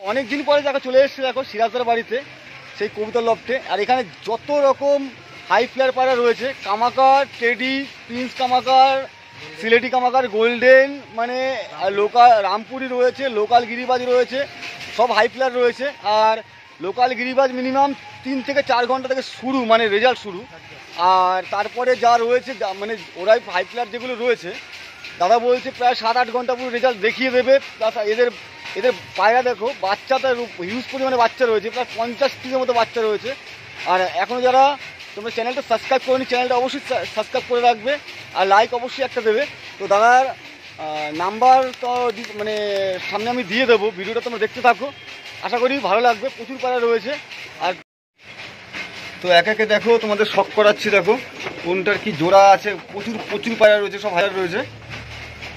অনেক দিন পরে দেখো চলে এসেছে দেখো সিরাজদার বাড়িতে সেই কবুতর লফটে। আর এখানে যত রকম হাই ফ্লায়ার পায়রা রয়েছে, কামাকার, টেডি, প্রিন্স কামাকার, সিলেটি কামাকার, গোল্ডেন, মানে লোকাল রামপুরি রয়েছে, লোকাল গিরিবাজ রয়েছে, সব হাই ফ্লায়ার রয়েছে। আর লোকাল গিরিবাজ মিনিমাম 3 থেকে 4 ঘন্টা থেকে শুরু, মানে রেজাল্ট শুরু। আর তারপরে যা রয়েছে মানে ওরাই হাই ফ্লায়ার যেগুলো রয়েছে দাদা বলছে প্রায় 7-8 ঘন্টা পুরো রেজাল্ট দেখিয়ে দেবে। প্লাস এদের পায়রা দেখো বাচ্চাটা হিউজ পরিমাণে বাচ্চা রয়েছে, প্রায় 50 পিসের মতো বাচ্চা রয়েছে। আর এখনও যারা তোমরা চ্যানেলটা সাবস্ক্রাইব করোনি, চ্যানেলটা অবশ্যই সাবস্ক্রাইব করে রাখবে আর লাইক অবশ্যই একটা দেবে। তো দাদার নাম্বার তো মানে সামনে আমি দিয়ে দেবো, ভিডিওটা তোমরা দেখতে থাকো, আশা করি ভালো লাগবে। প্রচুর পায়রা রয়েছে। আর তো একে একে দেখো তোমাদের শখ করাচ্ছি, দেখো কোনটার কি জোড়া আছে। প্রচুর পায়রা রয়েছে, সব হাজার রয়েছে।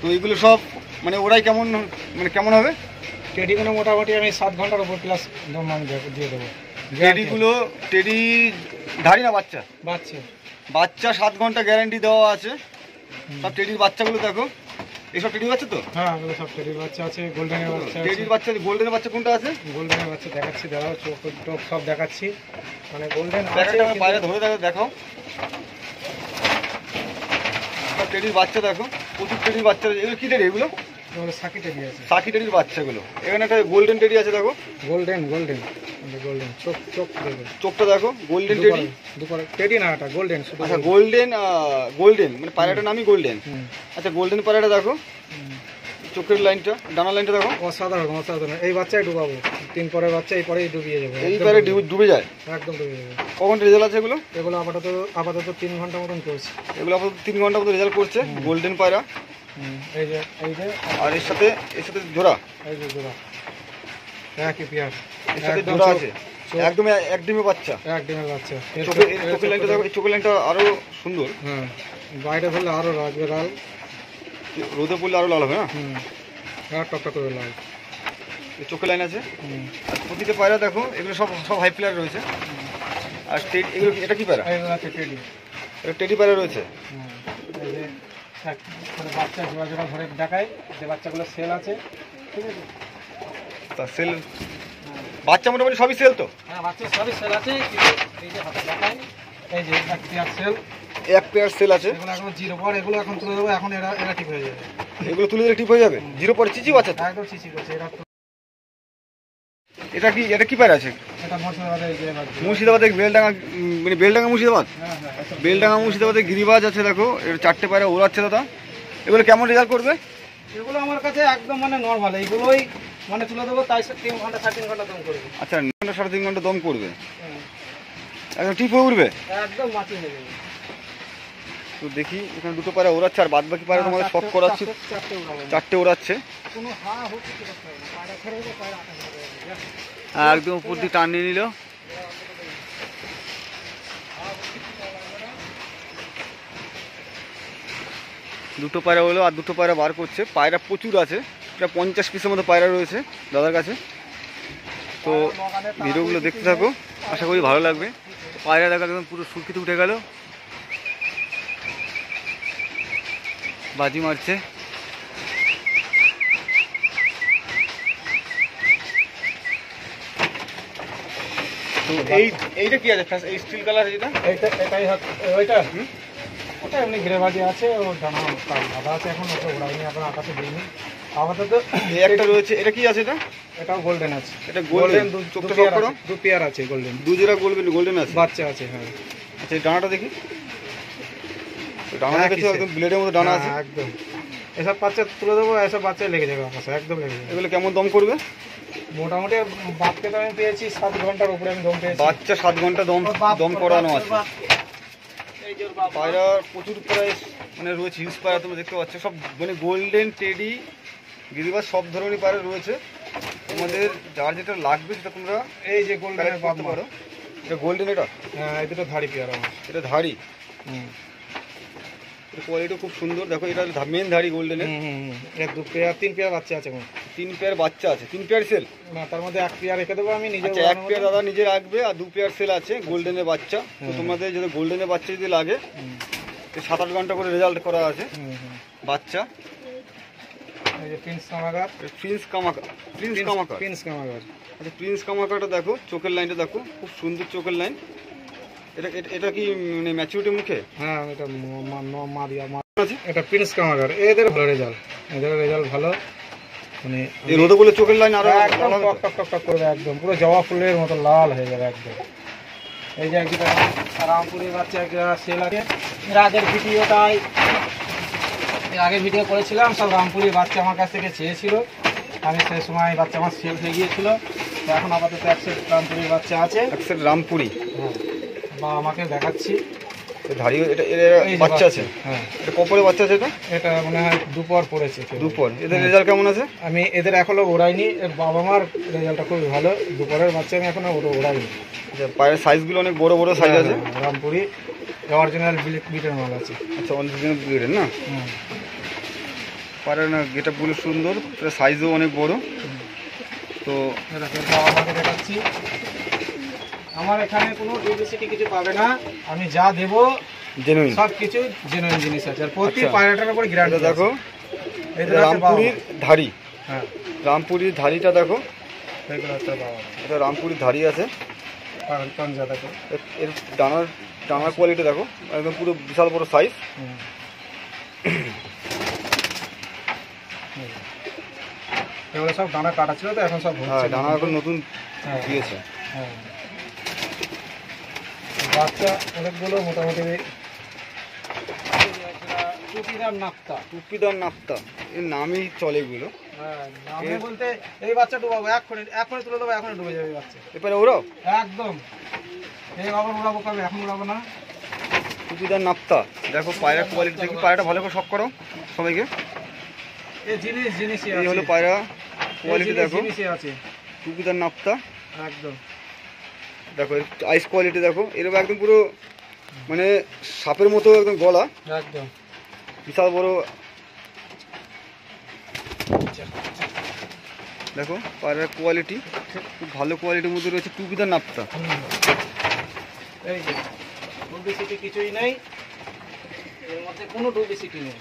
তো এইগুলো সব মানে ওরাই কেমন হবে? টেডিগুলো মোটামুটি আমি 7 ঘন্টার উপর প্লাস আমি দিয়ে দেবো। টেডি ধাড়ি না বাচ্চা? বাচ্চা 7 ঘন্টা গ্যারান্টি দেওয়া আছে। সব টেডির বাচ্চাগুলো দেখো, এইসব টেডির বাচ্চা তো? হ্যাঁ, এগুলো সব টেডির বাচ্চা আছে, গোল্ডেনের বাচ্চা আছে। টেডির বাচ্চা, গোল্ডেনের বাচ্চা কোনটা আছে? গোল্ডেনের বাচ্চা দেখাচ্ছি, দাঁড়াও, চোখ টোক সব দেখাচ্ছি। মানে গোল্ডেন বাইরে ধরে দেখাও। সব টেডির বাচ্চা দেখো, প্রচুর টেডির বাচ্চা। এগুলো কি টেডি? এগুলো সাকি টেডি আছে, সাকি টেডির বাচ্চাগুলো। এখানে একটা গোল্ডেন টেডি আছে দেখো, গোল্ডেন চোখটা দেখো, গোল্ডেন টেডি। টেডি না, এটা গোল্ডেন। আচ্ছা, গোল্ডেন মানে পায়রাটার নামই গোল্ডেন। আচ্ছা, গোল্ডেন পায়রাটা দেখো, চোখের লাইনটা, ডানা লাইনটা দেখো, অসাধারণ। এই বাচ্চাই ডুবাবো, 3 পরের বাচ্চা এই পরেই ডুবিয়ে যাবে। এই পায়রা ডুবে যায়, একদম ডুবে যাবে। কখন রেজাল্ট আছে এগুলো? এগুলো আপাতত 3 ঘন্টা মতন করছে। এগুলো আপাতত 3 ঘন্টা মতো রেজাল্ট করছে, গোল্ডেন পায়রা। এই যে আর এর সাথে জোড়া, এই যে জোড়া একই পেয়ার, এর সাথে জোড়া আছে, একদম এক ডিমের বাচ্চা। চোখের লাইনটা দেখো, এই চোখের লাইনটা আরো সুন্দর। হ্যাঁ, বাইরে ধরলে আরো লাগবে লাল, রোদে পড়লে আরো লাল হবে না? আর টকটক করে লাল চোখের লাইন আছে। আর প্রতিটা পায়রা দেখো, এগুলো সব হাই ফ্লায়ার রয়েছে। আর এগুলো এটা কি পায়রা? এটা টেডি পায়রা রয়েছে। বাচ্চা জোড়া ধরে দেখায় যে বাচ্চাগুলো সেল আছে, ঠিক আছে? তা সেল বাচ্চা মোটামুটি সবই সেল তো? হ্যাঁ, বাচ্চা সবই সেল আছে। এই যে হাতে দেখায়, এই যে এক পেয়ার সেল আছে। এগুলো এখন 0 পর, এগুলো এখন তুলে দেবো। এখন এরা ঠিক হয়ে যাবে, এগুলো তুলে দিলে ঠিক হয়ে যাবে। 0 পরে চিচি বাচ্চা তো একদম চিচি করছে। এটা কি পায়রা আছে? এটা মুর্শিদাবাদের বেলডাঙ্গা, মানে বেলডাঙ্গা মুর্শিদাবাদ। বেলডাঙ্গা মুর্শিদাবাদের গিরিবাজ আছে দেখো, এর 4টে পায়রা ওড়াচ্ছে দাদা। এগুলো কেমন রেজাল্ট করবে? এগুলো আমার কাছে একদম মানে নর্মাল, এইগুলোই মানে তুলে দেবো। তাই 3 ঘন্টা 3.5 ঘন্টা দম করবে। আচ্ছা, 3.5 ঘন্টা দম করবে, একদম টিপ হয়ে উঠবে, একদম মাটি হয়ে যাবে। তো দেখি এখানে 2টো পায়রা ওড়াচ্ছে, আর বাদ বাকি পায়রা তোমাদের শখ করাচ্ছি। 4টে ওড়াচ্ছে, একদম উপর দিয়ে টান নিয়ে নিল। দুটো পায়রা হলো, আর 2টো পায়রা বার করছে। পায়রা প্রচুর আছে, প্রায় 50 পিসের মতো পায়রা রয়েছে দাদার কাছে। তো ভিডিওগুলো দেখতে থাকো, আশা করি ভালো লাগবে। পায়রা দেখা একদম পুরো সুরকিতে উঠে গেল, বাজি মারছে। তো এইটা কি আছে? এই স্টিল কালার, এটাই ওইটা ওটা এমনি ঘিরে বাজি আছে, ও ডানা বাঁধা আছে, এখন ওটা ওড়াইনি, এখন আকাশে দিইনি আপাতত। একটা রয়েছে, এটা কি আছে? এটাও গোল্ডেন আছে। এটা গোল্ডেন, 2 পেয়ার আছে গোল্ডেন, 2 জোড়া গোল্ডেন আছে, বাচ্চা আছে। হ্যাঁ, আচ্ছা, এই ডানাটা দেখি, ডানা দেখেছো একদম ব্লেডের মতো ডানা আছে একদম। এসব বাচ্চা তুলে দেবো, এসব বাচ্চা লেগে যাবে আকাশে, একদম লেগে যাবে। এগুলো কেমন দম করবে? মোটামুটি বাপকে তো আমি পেয়েছি 7 ঘন্টার উপরে আমি দম পেয়েছি। বাচ্চা 7 ঘন্টা দম করানো আছে। পায়রা প্রচুর প্রায় মানে রয়েছে, হিউজ পায়রা তোমরা দেখতে পাচ্ছ। সব মানে গোল্ডেন, টেডি, গিরিবাজ সব ধরনের পায়রা রয়েছে। তোমাদের যার যেটা লাগবে সেটা তোমরা এই যে গোল্ডেনের করতে পারো। এটা গোল্ডেন, এটা হ্যাঁ, এই দুটো ধাড়ি পেয়ার আমার। এটা ধাড়ি, কোয়ালিটি খুব সুন্দর দেখো। এটা মেন ধাড়ি গোল্ডেনের। 2 পেয়ার 3 পেয়ার বাচ্চা আছে। 3 পেয়ার বাচ্চা আছে, 3 পেয়ার সেল না, তার মধ্যে 1 পেয়ার রেখে দেবো আমি নিজে। আচ্ছা, 1 পেয়ার দাদা নিজে রাখবে, আর 2 পেয়ার সেল আছে গোল্ডেনের বাচ্চা। তো তোমাদের যদি গোল্ডেনের বাচ্চা যদি লাগে, 7-8 ঘন্টা করে রেজাল্ট করা আছে বাচ্চা। এই যে প্রিন্স কামাকার। প্রিন্স কামাকার। প্রিন্স কামাকার। প্রিন্স কামাকার। আচ্ছা, প্রিন্স কামাকারটা দেখো, চোখের লাইনটা দেখো, খুব সুন্দর চোখের লাইন। এটা কি মানে ম্যাচুরিটি মুখে? হ্যাঁ, এটা মা দিয়া মা আছে। এটা প্রিন্স কামাকার, এদের ভালো রেজাল্ট, এদের রেজাল্ট ভালো। মানে এই রোদে বলে চোখের লাইন আরো একদম টক টক টক টক করবে, একদম পুরো জবা ফুলের মতো লাল হয়ে যাবে একদম। এই যে একটা রামপুরের বাচ্চা একটা সেল আছে, এর আগের ভিডিওটাই আগে ভিডিও করেছিলাম, সব রামপুরের বাচ্চা আমার কাছ থেকে চেয়েছিল, আমি সেই সময় বাচ্চা আমার সেল হয়ে গিয়েছিল। তো এখন আপাতত এক সেট রামপুরের বাচ্চা আছে, এক সেট রামপুরি। হ্যাঁ, বা আমাকে দেখাচ্ছি। ধাড়ি এটা বাচ্চা আছে। হ্যাঁ, এটা কপরে বাচ্চা আছে? এটা মনে হয় দুপুর পড়েছে। দুপুর। এদের রেজাল্ট কেমন আছে? আমি এদের এখনো ওড়াইনি, এর বাবা মার রেজাল্টটা খুবই ভালো। দুপুরের বাচ্চা আমি এখনো ওড়াইনি। পায়ের সাইজগুলো অনেক বড় বড় সাইজ আছে। রামপুরি অরিজিনাল বিটের মাল আছে। আচ্ছা, অরিজিনাল বিটের না? পায়ের না গেটআপগুলো সুন্দর, সাইজও অনেক বড়। তো বাবা মাকে দেখাচ্ছি, আমার এখানে কোনো ডুপ্লিসিটি কিছু পাবে না, আমি যা দেবো জেনুইন, সব কিছু জেনুইন জিনিস আছে। আর প্রতি পায়রাটার উপর গ্যারান্টি দেখো। রামপুরির ধাড়ি। হ্যাঁ, রামপুরির ধাড়িটা দেখো, এগুলো হচ্ছে বাবা। এটা রামপুরির ধাড়ি আছে। পাঞ্জা দেখো, এর ডানার কোয়ালিটি দেখো, একদম পুরো বিশাল বড় সাইজ। এগুলো সব ডানা কাটা ছিল, তো এখন সব হ্যাঁ, ডানা এখন নতুন দিয়েছে। হ্যাঁ, বাচ্চা অনেকগুলো মোটামুটি। টুপিদার নাপ্তা। টুপিদার নাপ্তা, এর নামই চলে এগুলো। হ্যাঁ, নামে বলতে এই বাচ্চা ডুবাবো, এখনই তুলে দেবো, এখনই ডুবে যাবে এই বাচ্চা। এরপরে ওরাও একদম এই বাবা উড়াবো, কবে এখন উড়াবো না। টুপিদার নাপ্তা দেখো, পায়রা কোয়ালিটি দেখি, পায়রাটা ভালো করে শক করো সবাইকে। এই জিনিসই এই হলো পায়রা কোয়ালিটি দেখো, আছে টুপিদার নাপ্তা একদম। দেখো আইস কোয়ালিটি দেখো, এরকম একদম পুরো মানে সাপের মতো একদম গলা, একদম বিশাল বড়। দেখো পায়রার কোয়ালিটি খুব ভালো কোয়ালিটির মধ্যে রয়েছে, টুপিদার নাপ্তা। এই যে ডুপ্লিসিটি কিছুই নেই, এর মধ্যে কোনো ডুপ্লিসিটি নেই।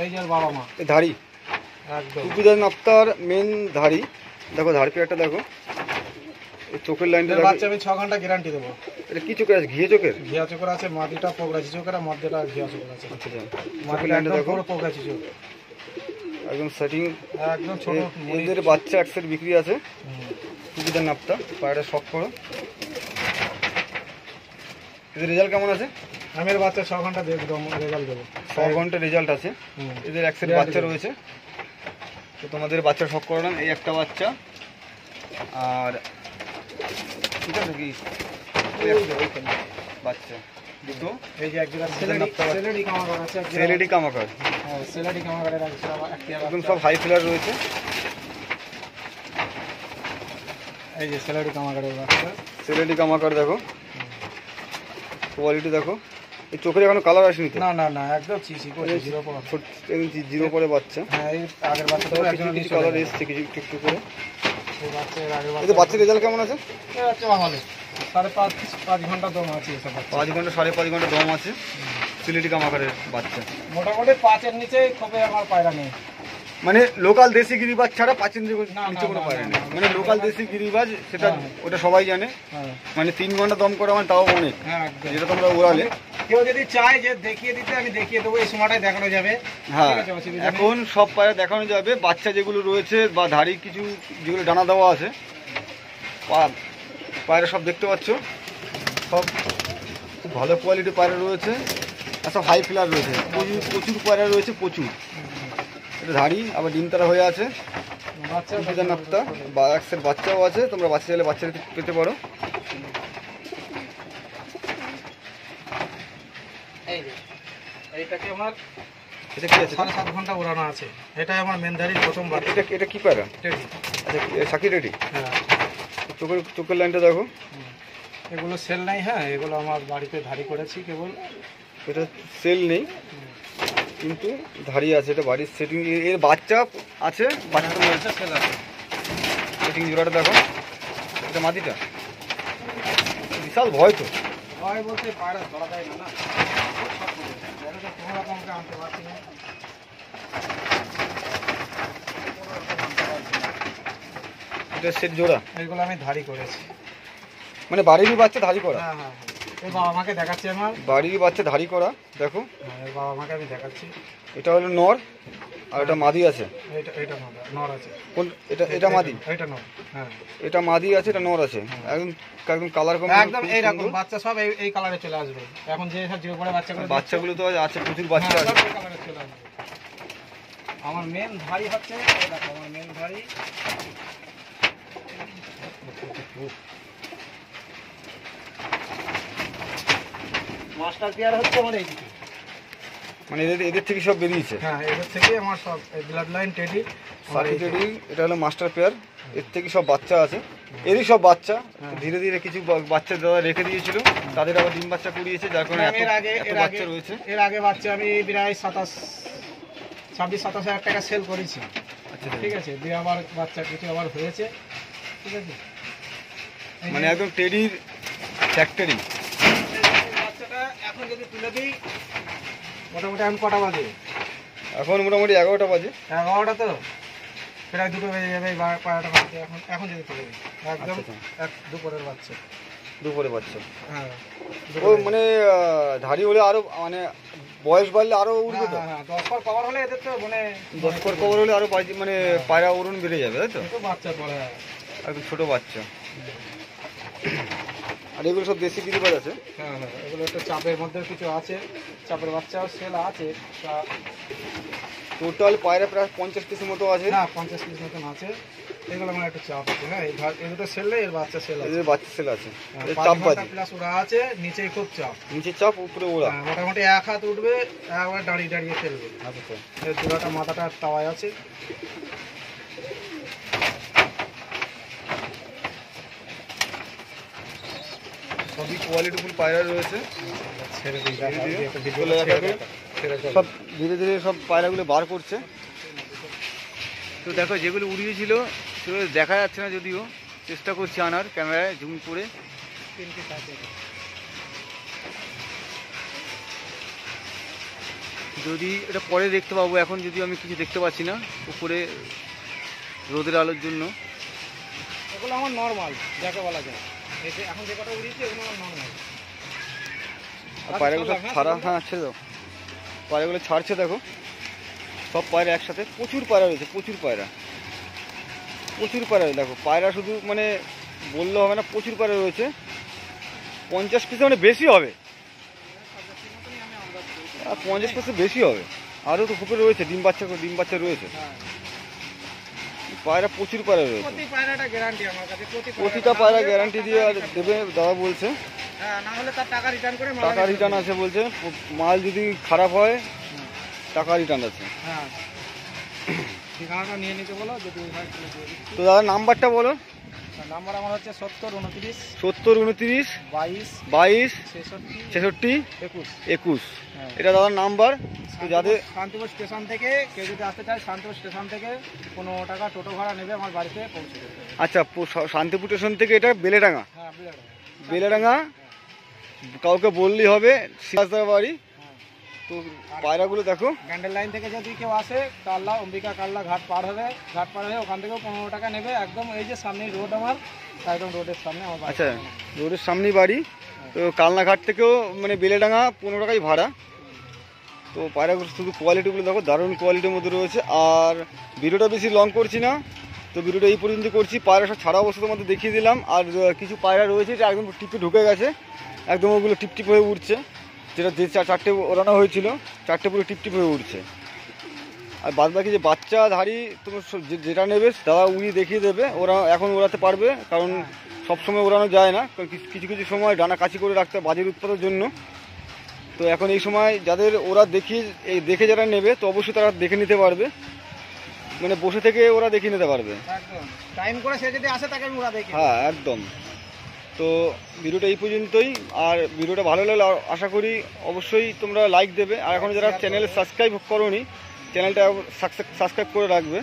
এই যে বাবা মা এই ধাড়ি, একদম টুপিদার নাপ্তার মেন ধাড়ি দেখো, ধাড়ি পেয়ারটা দেখো, এই চোখের লাইনটা দেখো। বাচ্চা আমি 6 ঘন্টা গ্যারান্টি দেবো। এটা কি চোখের আছে? ঘিয়ে চোখের? ঘিয়া চোখের আছে, মাটিটা পোগরাচি চোখের, আর মধ্যেটা ঘিয়া চোখের আছে। আচ্ছা, চোখের লাইনটা দেখো, পুরো পোগরাচি চোখ, একদম সেটিং একদম ছোট। এদের বাচ্চা এক সেট বিক্রি আছে, টুপিদার নাপ্তা। পায়রাটা শখ করো। এদের রেজাল্ট কেমন আছে? আমি এর বাচ্চা 6 ঘন্টা রেজাল্ট দেবো। 6 ঘন্টা রেজাল্ট আছে। এদের এক সেট বাচ্চা রয়েছে, তো তোমাদের বাচ্চা শখ করো না। এই একটা বাচ্চা, আর ঠিক আছে কি বাচ্চা দুটো। এই যে একজোড়া সেলেডি কামাকার আছে, সেলেডি কামাকার। হ্যাঁ, সেলেডি কামাকারের একদম সব হাই ফ্লার রয়েছে। এই যে সেলেডি কামাকারের বাচ্চা, সেলেডি কামাকার দেখো, কোয়ালিটি দেখো। এই চোখের এখনো কালার আসেনি তো? না না না, একদম চিসি করে জিরো পর। জিরো পরে বাচ্চা। হ্যাঁ, এই আগের বাচ্চাটা একজন কিছু কালার এসছে, কিছু একটু একটু করে। এই বাচ্চার আগের এদের বাচ্চার রেজাল্ট কেমন আছে? এই বাচ্চা ভালো, 5.5 ঘন্টা দম আছে এসব বাচ্চা। 5 ঘন্টা 5.5 ঘন্টা দম আছে সিলেটি কামাকারের বাচ্চা। মোটামুটি 5-এর নিচে খুবই আমার পায়রা নেই। মানে লোকাল দেশি গিরিবাজ ছাড়া 5 ইঞ্চি না, নিচে কোনো না, পায়রা না, নেই। না, মানে লোকাল দেশি গিরিবাজ, সেটা হ্যাঁ। ওটা সবাই জানে। হ্যাঁ, মানে 3 ঘন্টা দম করা মানে তাও অনেক, হ্যাঁ, একদম। যেটা তোমরা ওড়ালে। কেউ যদি চায় যে দেখিয়ে দিতে, আমি দেখিয়ে দেবো, এই সময়টাই দেখানো যাবে। হ্যাঁ, ঠিক আছে, অসুবিধা নেই। এখন সব পায়রা দেখানো যাবে। বাচ্চা যেগুলো রয়েছে বা ধাড়ি কিছু যেগুলো ডানা দেওয়া আছে, পায়রা সব দেখতে পাচ্ছ, সব খুব ভালো কোয়ালিটির পায়রা রয়েছে, আর সব হাই ফ্লার রয়েছে। প্রচুর পায়রা রয়েছে, প্রচুর। এটা ধাড়ি আবার ডিম তারা হয়ে আছে, বাচ্চা টুপিদার নাপ্তা, বা এক সেট বাচ্চাও আছে। তোমরা বাচ্চা চাইলে বাচ্চা পেতে পারো। এই যে এইটাকে আমার এটা কি আছে? 7.5 ঘন্টা উড়ানো আছে। এটাই আমার মেনধারির প্রথম বাচ্চা। এটা কি পায়রা? টেডি। আচ্ছা, সাকি রেডি। হ্যাঁ, চোখের লাইনটা দেখো। এগুলো সেল নাই। হ্যাঁ, এগুলো আমার বাড়িতে ধাড়ি করেছি কেবল। এটা সেল নেই কিন্তু ধাড়ি আছে, এটা বাড়ির সেটিং। এর বাচ্চা আছে, বাচ্চা সেল আছে। সেটিং জোড়াটা দেখো। এটা মাটিটা বিশাল ভয় তো। ভয় বলতে পায়রা ধরা যায় না, কোনো রকমকে আনতে পারছি না। এটা সেট জোড়া, এইগুলো আমি ধাড়ি করেছি। মানে বাড়িরই বাচ্চা ধাড়ি করা। হ্যাঁ হ্যাঁ, এই বাবা মাকে দেখাচ্ছি আমার। বাড়িরই বাচ্চা ধাড়ি করা, দেখো। হ্যাঁ, এই বাবা মাকে আমি দেখাচ্ছি। এটা হলো নর আর এটা মাদি আছে। এটা নর আছে। কোন এটা? এটা মাদি, এটা নর। হ্যাঁ, এটা মাদি আছে, এটা নর আছে। একদম একদম কালার কম, একদম এইরকম বাচ্চা সব এই কালারে চলে আসবে। এখন যে সব জিরো পড়ে বাচ্চাগুলো তো আছে, প্রচুর বাচ্চা আছে। এই কালারে চলে আসবে। আমার মেন ধাড়ি হচ্ছে, এই দেখো আমার মেন ধাড়ি। মাস্টার পেয়ার হচ্ছে আমার এইদিকে। মানে এদের থেকে সব বেরিয়েছে। হ্যাঁ, এদের থেকে আমার সব ব্লাড লাইন টেডি, টেডি, এটা হলো মাস্টার পেয়ার। এর থেকে সব বাচ্চা আছে, এরই সব বাচ্চা। ধীরে ধীরে কিছু বাচ্চা দাদা রেখে দিয়েছিল, তাদের আবার ডিম বাচ্চা কুড়িয়েছে, যার কারণে এত বাচ্চা রয়েছে। এর আগে বাচ্চা আমি প্রায় 26-27 হাজার টাকা সেল করেছি। আচ্ছা, ঠিক আছে, দিয়ে আবার বাচ্চা কিছু আবার হয়েছে। ঠিক আছে, মানে একদম টেডির ফ্যাক্টরি। বাচ্চাটা এখন যদি তুলে দিই, মোটামুটি এখন কটা বাজে? এখন মোটামুটি 11টা বাজে। 11টা তো প্রায় 2টো বেজে যাবে। 12টা বাজে এখন যদি তুলে দিই, একদম দুপুরের বাচ্চা। দুপুরে বাচ্চা। হ্যাঁ, ও মানে ধাড়ি হলে আরো, মানে বয়স বাড়লে আরো উঠবে তো। হ্যাঁ, 10 পর কভার হলে এদের তো মানে 10 পর কভার হলে আরো মানে পায়রা ওরণ বেড়ে যাবে, তাই তো? বাচ্চা পড়ে একদম ছোট বাচ্চা। আর এগুলো সব দেশি গিরিবাজ আছে। হ্যাঁ হ্যাঁ, এগুলো একটু চাপের মধ্যে কিছু আছে, চাপের বাচ্চাও সেল আছে। টোটাল পায়রা প্রায় 50 পিসের মতো আছে। হ্যাঁ, 50 পিস মতন আছে। এগুলো আমার একটু চাপ আছে। হ্যাঁ, এই দুটো সেল নেই, এর বাচ্চা সেল আছে। এদের বাচ্চা সেল আছে। এর 5 চাপ ঘন্টা বাজে। প্লাস ওরা আছে, নিচেই খুব চাপ। নিচে চাপ, উপরে ওরা। হ্যাঁ, মোটামুটি 1 হাত উঠবে, একবার দাঁড়িয়ে দাঁড়িয়ে ফেলবে। আচ্ছা, এর দুটোটা মাথাটা তাওয়ায় আছে। সবই কোয়ালিটিফুল পায়রা রয়েছে। ছেড়ে দিই, সব ধীরে ধীরে সব পায়রাগুলো বার করছে। তো দেখো, যেগুলো উড়িয়েছিল সেগুলো দেখা যাচ্ছে না, যদিও চেষ্টা করছি আনার ক্যামেরায় জুম করে। যদি এটা পরে দেখতে পাবো, এখন যদি আমি কিছু দেখতে পাচ্ছি না উপরে রোদের আলোর জন্য। এগুলো আমার নর্মাল যাকে বলা যায়। এখন যে কটা উড়িয়েছি এগুলো আমার নর্মাল। আর পায়রাগুলো সব ছাড়া, হ্যাঁ ছেড়ে দাও। পায়রাগুলো ছাড়ছে, দেখো সব পায়রা একসাথে। প্রচুর পায়রা রয়েছে, প্রচুর পায়রা, প্রচুর পায়রা। দেখো পায়রা শুধু মানে বললে হবে না, প্রচুর পায়রা রয়েছে। 50 পিসে মানে বেশি হবে, 50 পিসে বেশি হবে। আরও তো খুবই রয়েছে, ডিম বাচ্চা রয়েছে। পায়রা প্রচুর পায়রা রয়েছে। প্রতিটা পায়রা গ্যারান্টি দিয়ে দেবে দাদা বলছে। টাকা রিটার্ন আছে বলছে। মাল যদি খারাপ হয় টাকা রিটার্ন আছে। ঠিকানাটা নিয়ে নিতে বলো, যদি তো দাদা নাম্বারটা বলো। নাম্বার আমার হচ্ছে 70 29 22 22 66 21। 21। এটা দাদার নাম্বার। তো যাদের শান্তিপুর স্টেশন থেকে কেউ যদি আসতে চায়, শান্তিপুর স্টেশন থেকে 15 টাকা টোটো ভাড়া নেবে, আমার বাড়িতে পৌঁছে দেবে। আচ্ছা, শান্তিপুর স্টেশন থেকে এটা বেলেডাঙ্গা। হ্যাঁ, বেলেডাঙ্গা কাউকে বললেই হবে, সিরাজদার বাড়ি। তো পায়রাগুলো দেখো, গ্যান্ডেল লাইন থেকে যদি কেউ আসে, কাল্লা অম্বিকা কাল্লা ঘাট পার হবে, ঘাট পার হয়ে ওখান থেকেও 15 টাকা নেবে। একদম এই যে সামনে রোড, আমার একদম রোডের সামনে আমার বাড়ি। আচ্ছা, রোডের সামনেই বাড়ি। তো কালনাঘাট থেকেও মানে বেলেডাঙ্গা 15 টাকাই ভাড়া। তো পায়রাগুলো শুধু কোয়ালিটিগুলো দেখো, দারুণ কোয়ালিটির মধ্যে রয়েছে। আর ভিডিওটা বেশি লং করছি না, তো ভিডিওটা এই পর্যন্ত করছি। পায়রা সব ছাড়া অবস্থা তোমাদের দেখিয়ে দিলাম। আর কিছু পায়রা রয়েছে যে একদম টিপে ঢুকে গেছে, একদম ওগুলো টিপ হয়ে উঠছে। যেটা যে 4টে ওড়ানো হয়েছিল, 4টে পুরো টিপ হয়ে উঠছে। আর বাদ বাকি যে বাচ্চা ধাড়ি তুমি যেটা নেবে দাদা উড়িয়ে দেখিয়ে দেবে। ওরা এখন ওড়াতে পারবে, কারণ সবসময় ওড়ানো যায় না, কারণ কিছু কিছু সময় ডানা কাছি করে রাখতে হয় বাজির উৎপাদের জন্য। তো এখন এই সময় যাদের ওরা দেখে যারা নেবে, তো অবশ্যই তারা দেখে নিতে পারবে, মানে বসে থেকে ওরা দেখে নিতে পারবে। টাইম করে সে যদি আসে তাকে ওরা দেখে। হ্যাঁ, একদম। তো ভিডিওটা এই পর্যন্তই। আর ভিডিওটা ভালো লাগলে আশা করি অবশ্যই তোমরা লাইক দেবে। আর এখন যারা চ্যানেলে সাবস্ক্রাইব করোনি, চ্যানেলটা সাবস্ক্রাইব করে রাখবে।